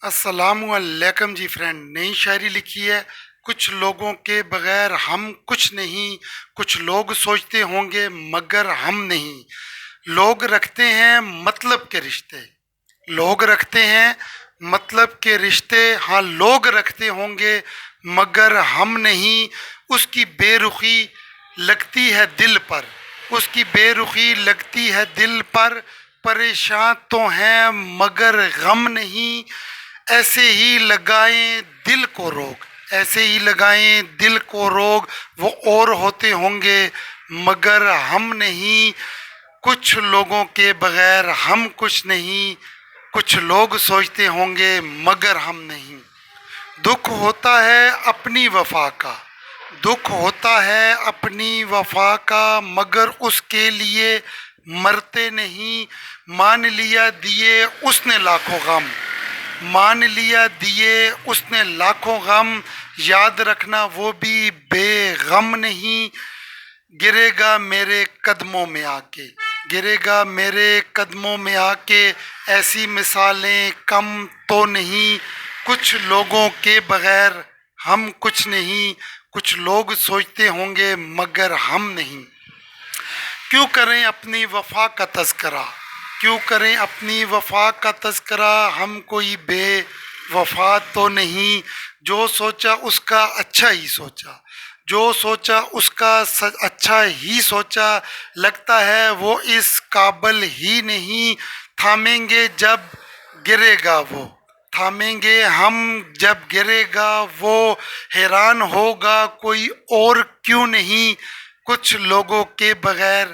السلام علیکم جی فرینڈ، نئی شاعری لکھی ہے۔ کچھ لوگوں کے بغیر ہم کچھ نہیں، کچھ لوگ سوچتے ہوں گے مگر ہم نہیں۔ لوگ رکھتے ہیں مطلب کے رشتے، لوگ رکھتے ہیں مطلب کے رشتے، ہاں لوگ رکھتے ہوں گے مگر ہم نہیں۔ اس کی بے رخی لگتی ہے دل پر، اس کی بے رخی لگتی ہے دل پر، پریشان تو ہیں مگر غم نہیں۔ ایسے ہی لگائیں دل کو روگ، ایسے ہی لگائیں دل کو روگ، وہ اور ہوتے ہوں گے مگر ہم نہیں۔ کچھ لوگوں کے بغیر ہم کچھ نہیں، کچھ لوگ سوچتے ہوں گے مگر ہم نہیں۔ دکھ ہوتا ہے اپنی وفا کا، دکھ ہوتا ہے اپنی وفا کا، مگر اس کے لیے مرتے نہیں۔ مان لیا دیے اس نے لاکھوں غم، مان لیا دیے اس نے لاکھوں غم، یاد رکھنا وہ بھی بے غم نہیں۔ گرے گا میرے قدموں میں آ کے، گرے گا میرے قدموں میں آ کے، ایسی مثالیں کم تو نہیں۔ کچھ لوگوں کے بغیر ہم کچھ نہیں، کچھ لوگ سوچتے ہوں گے مگر ہم نہیں۔ کیوں کریں اپنی وفا کا تذکرہ، کیوں کریں اپنی وفا کا تذکرہ، ہم کوئی بے وفا تو نہیں۔ جو سوچا اس کا اچھا ہی سوچا، جو سوچا اس کا اچھا ہی سوچا، لگتا ہے وہ اس قابل ہی نہیں۔ تھامیں گے جب گرے گا وہ، تھامیں گے ہم جب گرے گا وہ، حیران ہوگا کوئی اور کیوں نہیں۔ کچھ لوگوں کے بغیر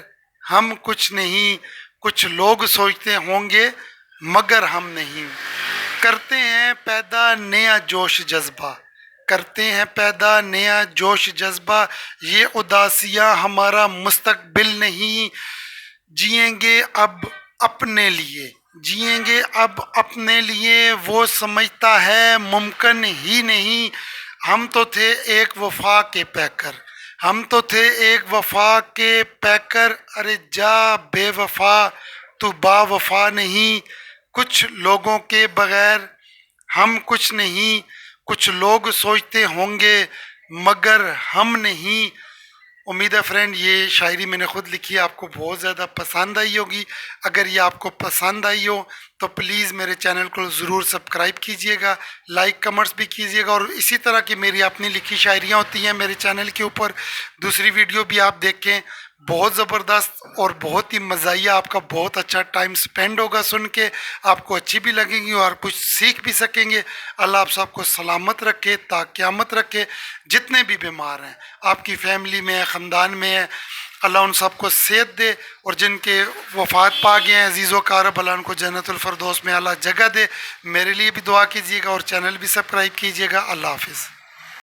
ہم کچھ نہیں، کچھ لوگ سوچتے ہوں گے مگر ہم نہیں۔ کرتے ہیں پیدا نیا جوش جذبہ، کرتے ہیں پیدا نیا جوش جذبہ، یہ اداسیاں ہمارا مستقبل نہیں۔ جئیں گے اب اپنے لیے، جئیں گے اب اپنے لیے، وہ سمجھتا ہے ممکن ہی نہیں۔ ہم تو تھے ایک وفا کے پیکر، ہم تو تھے ایک وفا کے پیکر، ارے جا بے وفا تو با وفا نہیں۔ کچھ لوگوں کے بغیر ہم کچھ نہیں، کچھ لوگ سوچتے ہوں گے مگر ہم نہیں۔ امید ہے فرینڈ یہ شاعری میں نے خود لکھی ہے، آپ کو بہت زیادہ پسند آئی ہوگی۔ اگر یہ آپ کو پسند آئی ہو تو پلیز میرے چینل کو ضرور سبسکرائب کیجئے گا، لائک کمنٹس بھی کیجئے گا، اور اسی طرح کی میری اپنی لکھی شاعریاں ہوتی ہیں میرے چینل کے اوپر، دوسری ویڈیو بھی آپ دیکھیں، بہت زبردست اور بہت ہی مزاحیہ، آپ کا بہت اچھا ٹائم سپینڈ ہوگا، سن کے آپ کو اچھی بھی لگیں گی اور کچھ سیکھ بھی سکیں گے۔ اللہ آپ سب کو سلامت رکھے تا قیامت رکھے۔ جتنے بھی بیمار ہیں آپ کی فیملی میں، خاندان میں ہیں، اللہ ان سب کو صحت دے، اور جن کے وفات پا گئے ہیں عزیز و اقارب، اللہ ان کو جنت الفردوس میں اللہ جگہ دے۔ میرے لیے بھی دعا کیجیے گا اور چینل بھی سبسکرائب کیجیے گا۔ اللہ حافظ۔